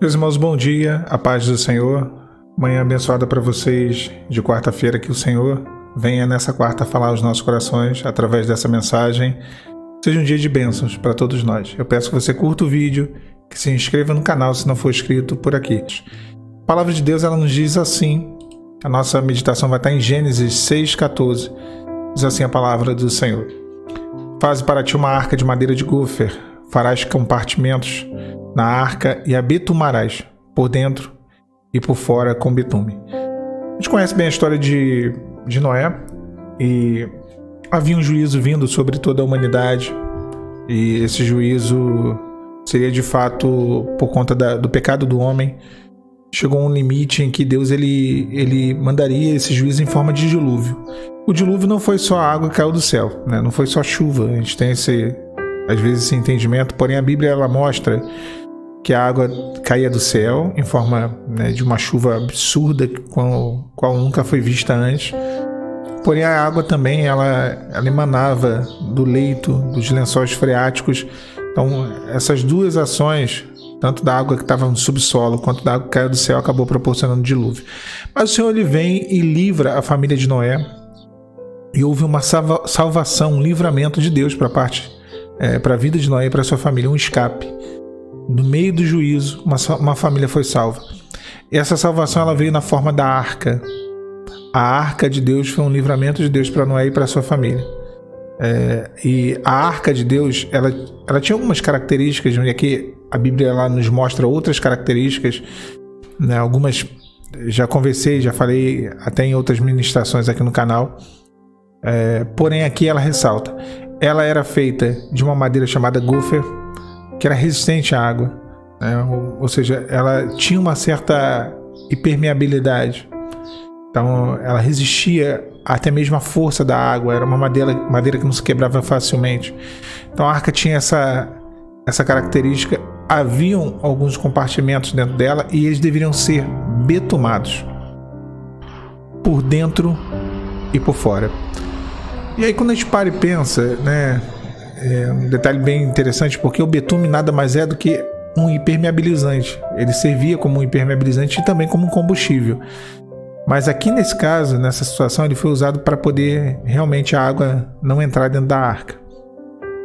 Meus irmãos, bom dia, a paz do Senhor. Manhã abençoada para vocês de quarta-feira, que o Senhor venha nessa quarta falar aos nossos corações através dessa mensagem. Seja um dia de bênçãos para todos nós. Eu peço que você curta o vídeo, que se inscreva no canal se não for inscrito por aqui. A palavra de Deus ela nos diz assim, a nossa meditação vai estar em Gênesis 6,14. Diz assim a palavra do Senhor. Faze para ti uma arca de madeira de gofer, farás compartimentos na arca e a betumarás por dentro e por fora com betume. A gente conhece bem a história de Noé, e havia um juízo vindo sobre toda a humanidade, e esse juízo seria de fato por conta do pecado do homem. Chegou um limite em que Deus ele mandaria esse juízo em forma de dilúvio. O dilúvio não foi só a água que caiu do céu, né? Não foi só chuva. A gente tem às vezes esse entendimento, porém a Bíblia ela mostra que a água caía do céu em forma, né, de uma chuva absurda, qual nunca foi vista antes. Porém a água também ela emanava do leito, dos lençóis freáticos. Então essas duas ações, tanto da água que estava no subsolo quanto da água que caiu do céu, acabou proporcionando dilúvio. Mas o Senhor ele vem e livra a família de Noé, e houve uma salvação, um livramento de Deus para a vida de Noé e para sua família, um escape. No meio do juízo, uma família foi salva. E essa salvação ela veio na forma da arca. A arca de Deus foi um livramento de Deus para Noé e para sua família. E a arca de Deus, ela tinha algumas características, e aqui a Bíblia ela nos mostra outras características, né? Algumas já conversei, já falei até em outras ministrações aqui no canal. Porém aqui ela ressalta. Ela era feita de uma madeira chamada gofer, que era resistente à água, né? Ou seja, ela tinha uma certa impermeabilidade. Então ela resistia até mesmo à força da água, era uma madeira que não se quebrava facilmente. Então a arca tinha essa característica. Haviam alguns compartimentos dentro dela e eles deveriam ser betumados por dentro e por fora. E aí quando a gente para e pensa, né, um detalhe bem interessante, porque o betume nada mais é do que um impermeabilizante. Ele servia como um impermeabilizante e também como um combustível. Mas aqui nesse caso, nessa situação, ele foi usado para poder realmente a água não entrar dentro da arca.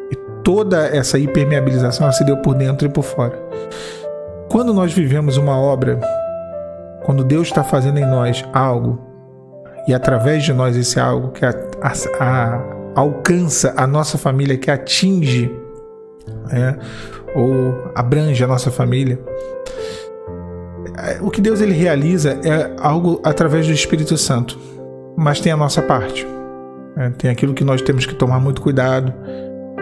E toda essa impermeabilização ela se deu por dentro e por fora. Quando nós vivemos uma obra, quando Deus está fazendo em nós algo, e através de nós esse algo que alcança a nossa família, que atinge, ou abrange a nossa família, o que Deus ele realiza é algo através do Espírito Santo, mas tem a nossa parte, tem aquilo que nós temos que tomar muito cuidado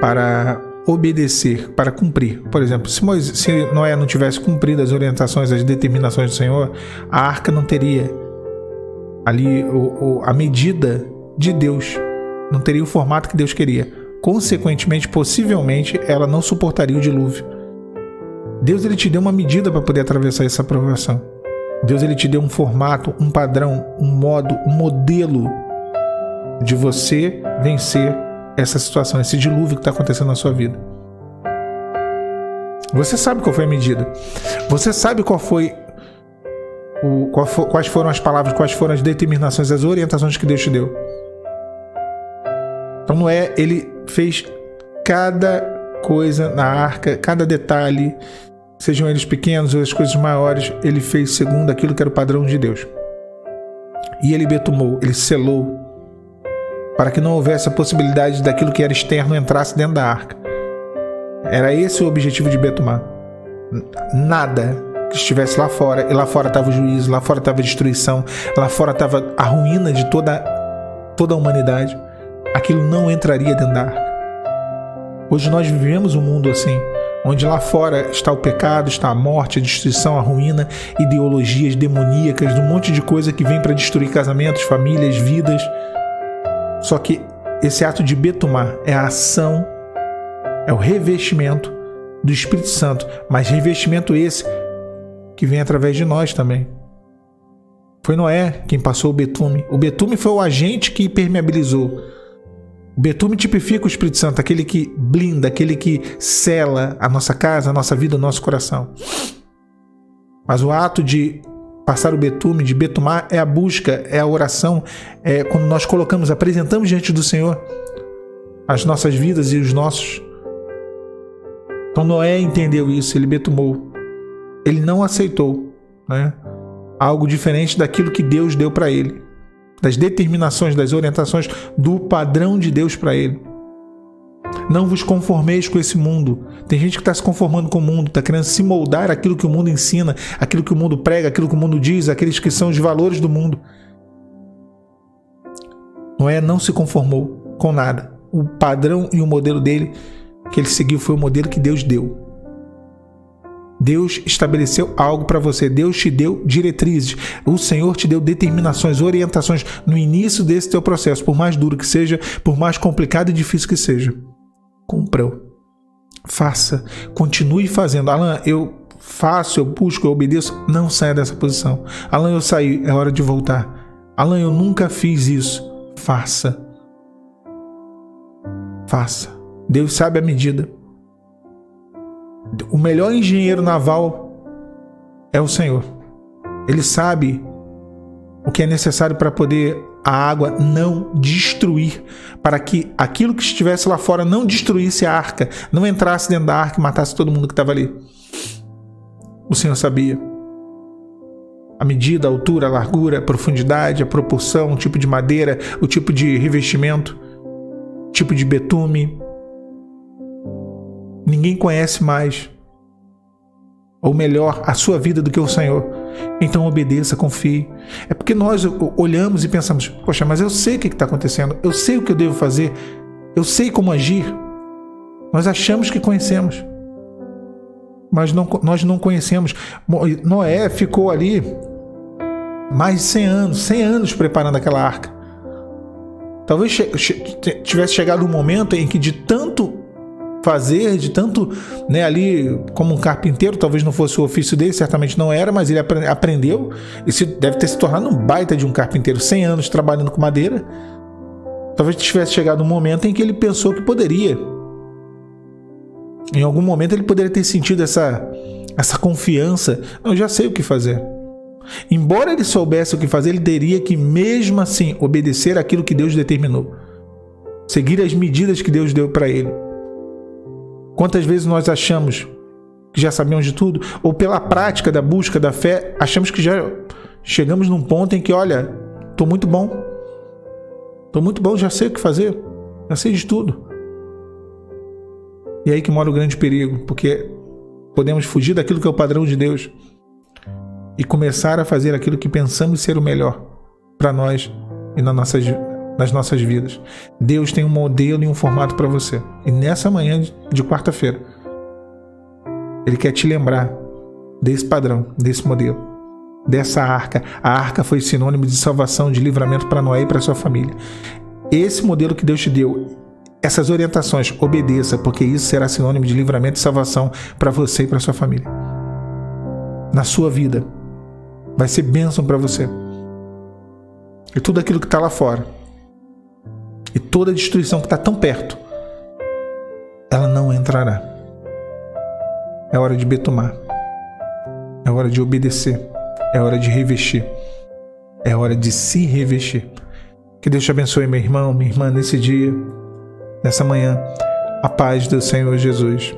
para obedecer, para cumprir. Por exemplo, se Noé não tivesse cumprido as orientações, as determinações do Senhor, a arca não teria ali a medida de Deus, não teria o formato que Deus queria. Consequentemente, possivelmente, ela não suportaria o dilúvio. Deus ele te deu uma medida para poder atravessar essa provação. Deus ele te deu um formato, um padrão, um modo, um modelo de você vencer essa situação, esse dilúvio que está acontecendo na sua vida. Você sabe qual foi a medida. Você sabe quais foram as palavras, quais foram as determinações, as orientações que Deus te deu. Então Noé, ele fez cada coisa na arca, cada detalhe, sejam eles pequenos ou as coisas maiores, ele fez segundo aquilo que era o padrão de Deus. E ele betumou, ele selou, para que não houvesse a possibilidade daquilo que era externo entrasse dentro da arca. Era esse o objetivo de betumar. Nada que estivesse lá fora, e lá fora estava o juízo, lá fora estava a destruição, lá fora estava a ruína de toda a humanidade. Aquilo não entraria dentro da arca. Hoje nós vivemos um mundo assim, onde lá fora está o pecado, está a morte, a destruição, a ruína, ideologias demoníacas, um monte de coisa que vem para destruir casamentos, famílias, vidas. Só que esse ato de betumar é a ação, é o revestimento do Espírito Santo, mas revestimento esse que vem através de nós também. Foi Noé quem passou o betume. O betume foi o agente que impermeabilizou. O betume tipifica o Espírito Santo, aquele que blinda, aquele que sela a nossa casa, a nossa vida, o nosso coração. Mas o ato de passar o betume, de betumar, é a busca, é a oração, é quando nós colocamos, apresentamos diante do Senhor as nossas vidas e os nossos. Então Noé entendeu isso, ele betumou. Ele não aceitou, né, algo diferente daquilo que Deus deu para ele, das determinações, das orientações, do padrão de Deus para ele. Não vos conformeis com esse mundo. Tem gente que está se conformando com o mundo, está querendo se moldar aquilo que o mundo ensina, aquilo que o mundo prega, aquilo que o mundo diz, aqueles que são os valores do mundo. Noé não se conformou com nada. O padrão e o modelo dele que ele seguiu foi o modelo que Deus deu. Deus estabeleceu algo para você. Deus te deu diretrizes. O Senhor te deu determinações, orientações no início desse teu processo, por mais duro que seja, por mais complicado e difícil que seja. Cumpra-o. Faça. Continue fazendo. Alan, eu faço, eu busco, eu obedeço. Não saia dessa posição. Alan, eu saí, é hora de voltar. Alan, eu nunca fiz isso. Faça. Faça. Deus sabe a medida. O melhor engenheiro naval é o Senhor. Ele sabe o que é necessário para poder a água não destruir, para que aquilo que estivesse lá fora não destruísse a arca, não entrasse dentro da arca e matasse todo mundo que estava ali. O Senhor sabia a medida, a altura, a largura, a profundidade, a proporção, o tipo de madeira, o tipo de revestimento, o tipo de betume. Ninguém conhece mais, ou melhor, a sua vida do que o Senhor. Então obedeça, confie. É porque nós olhamos e pensamos, poxa, mas eu sei o que está acontecendo, eu sei o que eu devo fazer, eu sei como agir. Nós achamos que conhecemos, mas nós não conhecemos. Noé ficou ali mais de 100 anos preparando aquela arca. Talvez tivesse chegado um momento em que de tanto fazer, de tanto, né, ali como um carpinteiro, talvez não fosse o ofício dele, certamente não era, mas ele aprendeu e deve ter se tornado um baita de um carpinteiro, 100 anos trabalhando com madeira. Talvez tivesse chegado um momento em que ele pensou que poderia, em algum momento ele poderia ter sentido essa confiança. Eu já sei o que fazer. Embora ele soubesse o que fazer, ele teria que mesmo assim obedecer aquilo que Deus determinou, seguir as medidas que Deus deu para ele. Quantas vezes nós achamos que já sabemos de tudo, ou pela prática da busca da fé, achamos que já chegamos num ponto em que, olha, estou muito bom, já sei o que fazer, já sei de tudo. E é aí que mora o grande perigo, porque podemos fugir daquilo que é o padrão de Deus e começar a fazer aquilo que pensamos ser o melhor para nós e nas nossas vidas. Deus tem um modelo e um formato para você. E nessa manhã de quarta-feira, Ele quer te lembrar desse padrão, desse modelo, dessa arca. A arca foi sinônimo de salvação, de livramento para Noé e para sua família. Esse modelo que Deus te deu, essas orientações, obedeça, porque isso será sinônimo de livramento e salvação para você e para sua família. Na sua vida, vai ser bênção para você. E tudo aquilo que está lá fora, e toda a destruição que está tão perto, ela não entrará. É hora de betumar. É hora de obedecer. É hora de revestir. É hora de se revestir. Que Deus te abençoe, meu irmão, minha irmã, nesse dia, nessa manhã. A paz do Senhor Jesus.